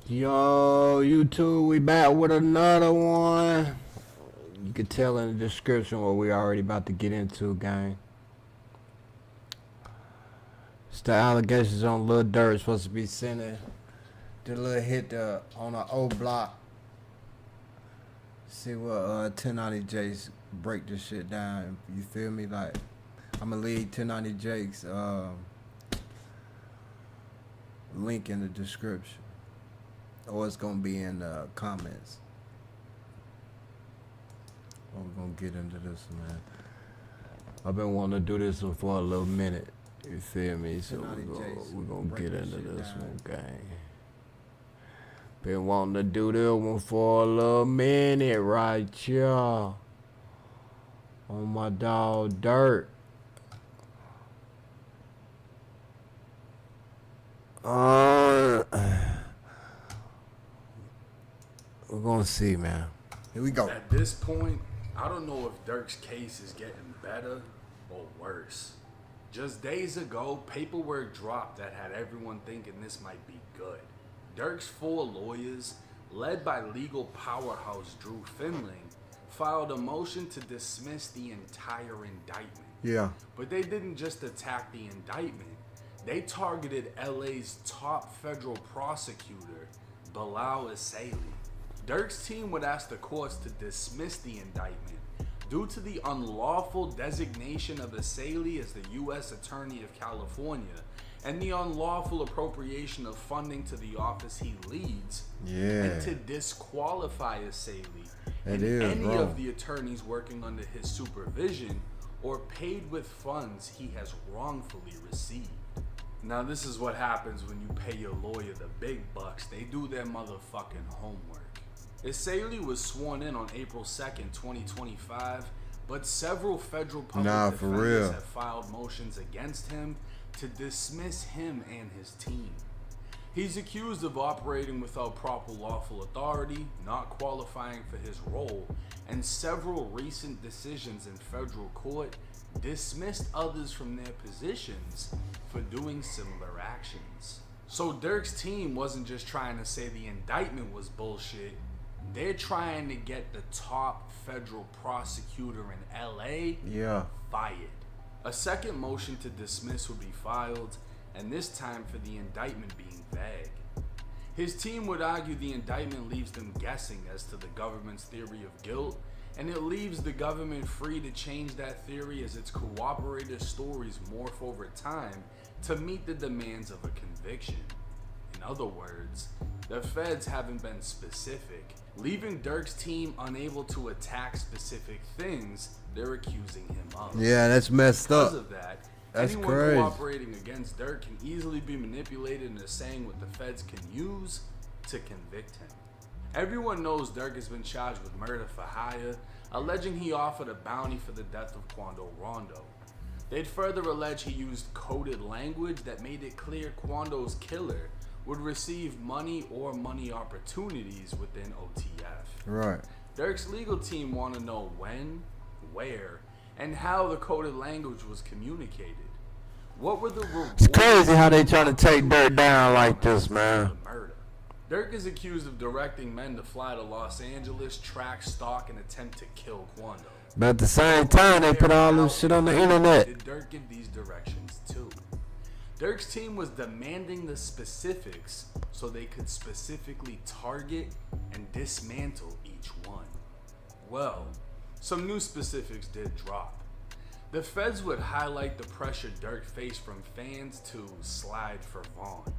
Yo, YouTube, we back with another one. You can tell in the description what we already about to get into, gang. It's the allegations on Lil Durk supposed to be sending the little hit on an old block. See what 1090 Jakes break this shit down. You feel me? Like, I'ma leave 1090 Jakes link in the description. Or it's gonna be in the comments. We're gonna get into this, man. I've been wanting to do this one for a little minute. You feel me? So we're gonna get into this one, gang. Been wanting to do this one for a little minute, right, y'all? On my dog Durk. We're gonna see, man. Here we go. At this point, I don't know if Durk's case is getting better or worse. Just days ago, paperwork dropped that had everyone thinking this might be good. Durk's 4 lawyers, led by legal powerhouse Drew Finling, filed a motion to dismiss the entire indictment. Yeah. But they didn't just attack the indictment. They targeted LA's top federal prosecutor, Bilal Ayee. Durk's team would ask the courts to dismiss the indictment due to the unlawful designation of Ayee as the U.S. Attorney of California and the unlawful appropriation of funding to the office he leads, and to disqualify Ayee and any of the attorneys working under his supervision or paid with funds he has wrongfully received. Now this is what happens when you pay your lawyer the big bucks. They do their motherfucking homework. Ayee was sworn in on April 2nd, 2025, but several federal public defenders have filed motions against him to dismiss him and his team. He's accused of operating without proper lawful authority, not qualifying for his role, and several recent decisions in federal court dismissed others from their positions for doing similar actions. So Durk's team wasn't just trying to say the indictment was bullshit. They're trying to get the top federal prosecutor in LA fired. A second motion to dismiss would be filed, and this time for the indictment being vague. His team would argue the indictment leaves them guessing as to the government's theory of guilt, and it leaves the government free to change that theory as its cooperator stories morph over time to meet the demands of a conviction. In other words, the feds haven't been specific, leaving Durk's team unable to attack specific things they're accusing him of. Yeah, that's messed up. Because of that, that's anyone crazy. cooperating against Durk can easily be manipulated into saying what the feds can use to convict him. Everyone knows Durk has been charged with murder for hire, alleging he offered a bounty for the death of Quando Rondo. They'd further allege he used coded language that made it clear Quando's killer would receive money or money opportunities within OTF. Right. Durk's legal team want to know when, where, and how the coded language was communicated. What were the rewards? It's crazy how they trying to take Durk down like this, man. Durk is accused of directing men to fly to Los Angeles, track, stalk, and attempt to kill Quando. But at the same time, they put all this shit on the internet. Did Durk give these directions too? Durk's team was demanding the specifics so they could specifically target and dismantle each one. Well, some new specifics did drop. The feds would highlight the pressure Durk faced from fans to slide for Vaughn.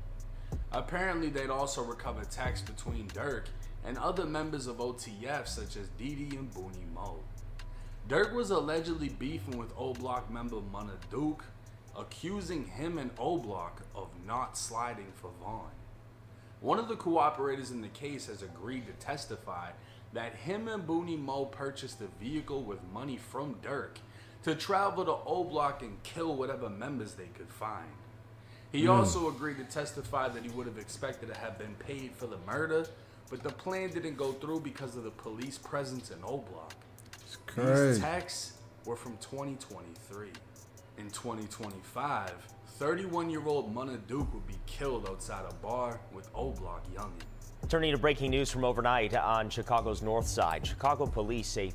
Apparently, they'd also recover texts between Durk and other members of OTF such as Didi and Booney Mo. Durk was allegedly beefing with O-Block member Munna Duke, accusing him and O-Block of not sliding for Vaughn. One of the cooperators in the case has agreed to testify that him and Booney Mo purchased a vehicle with money from Durk to travel to O-Block and kill whatever members they could find. He also agreed to testify that he would have expected to have been paid for the murder, but the plan didn't go through because of the police presence in O-Block. These texts were from 2023. In 2025, 31-year-old Munna Duke would be killed outside a bar with O-Block youngin. Turning to breaking news from overnight on Chicago's north side. Chicago police say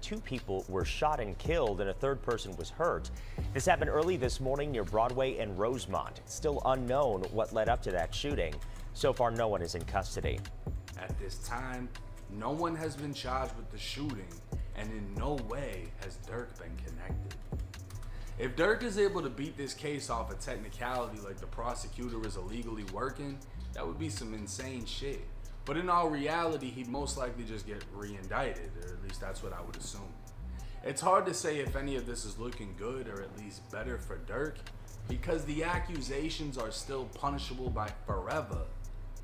2 people were shot and killed and a 3rd person was hurt. This happened early this morning near Broadway and Rosemont. It's still unknown what led up to that shooting. So far, no one is in custody. At this time, no one has been charged with the shooting, and in no way has Durk been connected. If Durk is able to beat this case off a technicality like the prosecutor is illegally working, that would be some insane shit. But in all reality, he'd most likely just get re-indicted, or at least that's what I would assume. It's hard to say if any of this is looking good or at least better for Durk, because the accusations are still punishable by forever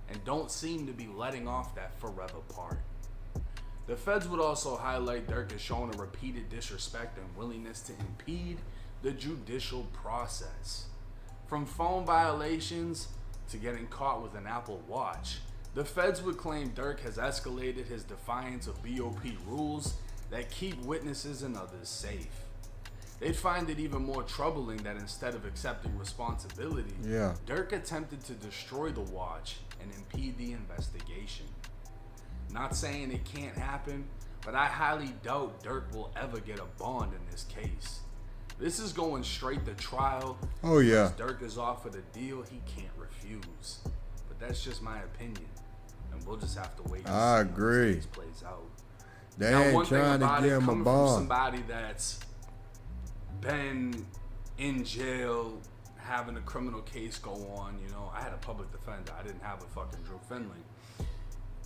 and don't seem to be letting off that forever part. The feds would also highlight Durk as showing a repeated disrespect and willingness to impede the judicial process. From phone violations to getting caught with an Apple Watch, the feds would claim Durk has escalated his defiance of BOP rules that keep witnesses and others safe. They'd find it even more troubling that instead of accepting responsibility, Durk attempted to destroy the watch and impede the investigation. Not saying it can't happen, but I highly doubt Durk will ever get a bond in this case. This is going straight to trial. Oh yeah. Durk is offered a deal he can't refuse. But that's just my opinion, and we'll just have to wait and see I agree. how this plays out. They Now, ain't one thing trying to about give it, him a coming from bond. somebody that's been in jail, having a criminal case go on, you know, I had a public defender. I didn't have a fucking Drew Finley.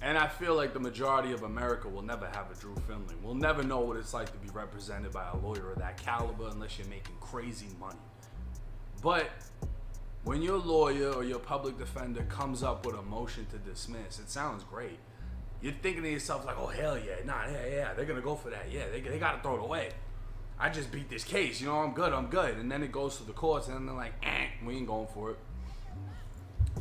And I feel like the majority of America will never have a Drew Finley. We'll never know what it's like to be represented by a lawyer of that caliber unless you're making crazy money. But when your lawyer or your public defender comes up with a motion to dismiss, it sounds great. You're thinking to yourself like, oh, hell yeah, yeah, they're going to go for that. Yeah, they got to throw it away. I just beat this case. You know, I'm good. And then it goes to the courts and they're like, we ain't going for it.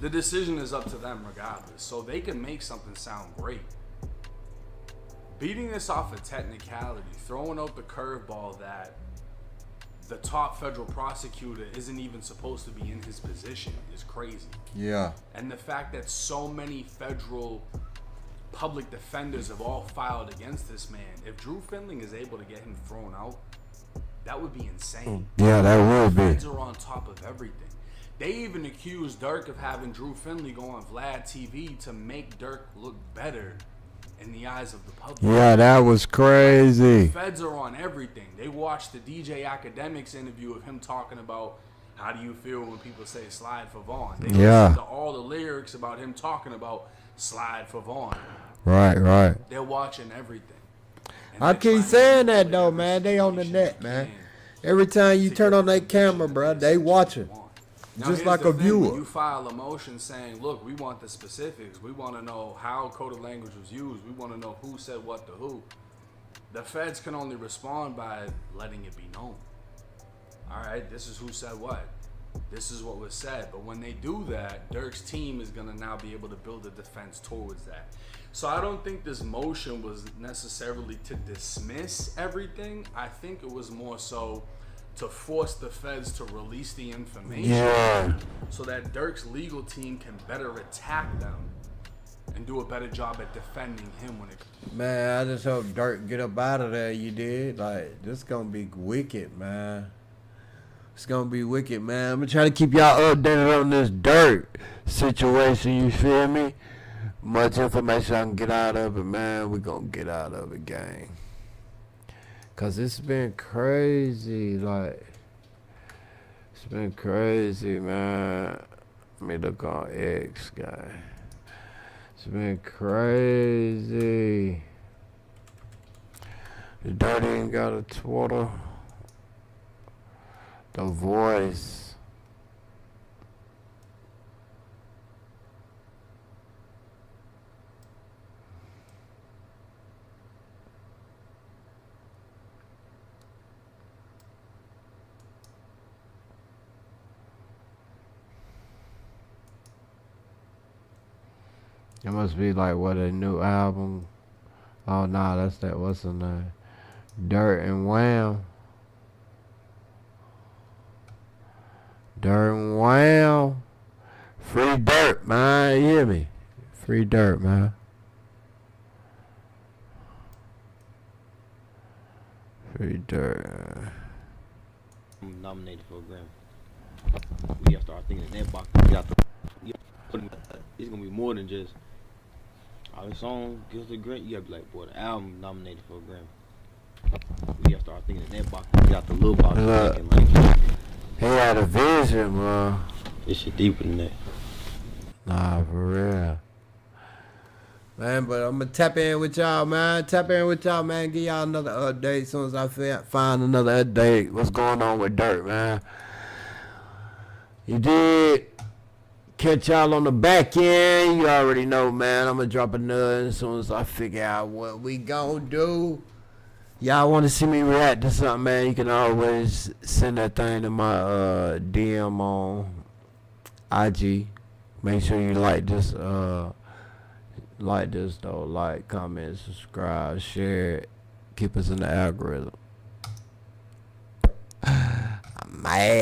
The decision is up to them regardless, so they can make something sound great. Beating this off a technicality, throwing out the curveball that the top federal prosecutor isn't even supposed to be in his position is crazy. Yeah. And the fact that so many federal public defenders have all filed against this man, if Drew Finley is able to get him thrown out, that would be insane. Yeah, that would be. Feds are on top of everything. They even accused Durk of having Drew Finley go on Vlad TV to make Durk look better in the eyes of the public. Yeah, that was crazy. The feds are on everything. They watched the DJ Academics interview of him talking about how do you feel when people say slide for Vaughn. They listened to all the lyrics about him talking about slide for Vaughn. Right. They're watching everything. And I they're keep trying to saying that manipulate though, every man. They on the situation net, they man. can Every time you to turn get on the that camera, information bro, that they see watching. want. Now, Just here's like the a thing. viewer. When you file a motion saying, look, we want the specifics. We want to know how coded language was used. We want to know who said what to who. The feds can only respond by letting it be known. All right, this is who said what. This is what was said. But when they do that, Durk's team is going to now be able to build a defense towards that. So I don't think this motion was necessarily to dismiss everything. I think it was more so to force the feds to release the information so that Durk's legal team can better attack them and do a better job at defending him when it comes. Man, I just hope Durk get up out of there. You did. Like, this gonna be wicked, man. It's gonna be wicked, man. I'm gonna try to keep y'all updated on this Durk situation. You feel me? Much information I can get out of it, man. We gonna get out of it, gang. Cause it's been crazy, like it's been crazy, man. Let me look on X, guy. It's been crazy. The Dirty ain't got a Twitter. The Voice. It must be like what, a new album. Oh nah, that's that, what's the name? Dirt and Wham. Dirt and Wham Free Durk, man. You hear me? Free Durk, man. Free Durk. I'm nominated for a Grammy. We gotta start thinking in that box. We got to put it's gonna be more than just our song gets a Grammy. You gotta be like, boy, the album nominated for a Grammy. We gotta start thinking in that box. We got the little box. Thinking, like, he had a vision, bro. this shit deeper than that. Nah, for real. Man, but I'm going to tap in with y'all, man. Tap in with y'all, man. Give y'all another update as soon as I find another update. What's going on with Durk, man? You did catch y'all on the back end. You already know, man. I'm going to drop another as soon as I figure out what we going to do. Y'all want to see me react to something, man? You can always send that thing to my DM on IG. Make sure you like this though. Like, comment, subscribe, share it. Keep us in the algorithm. Man.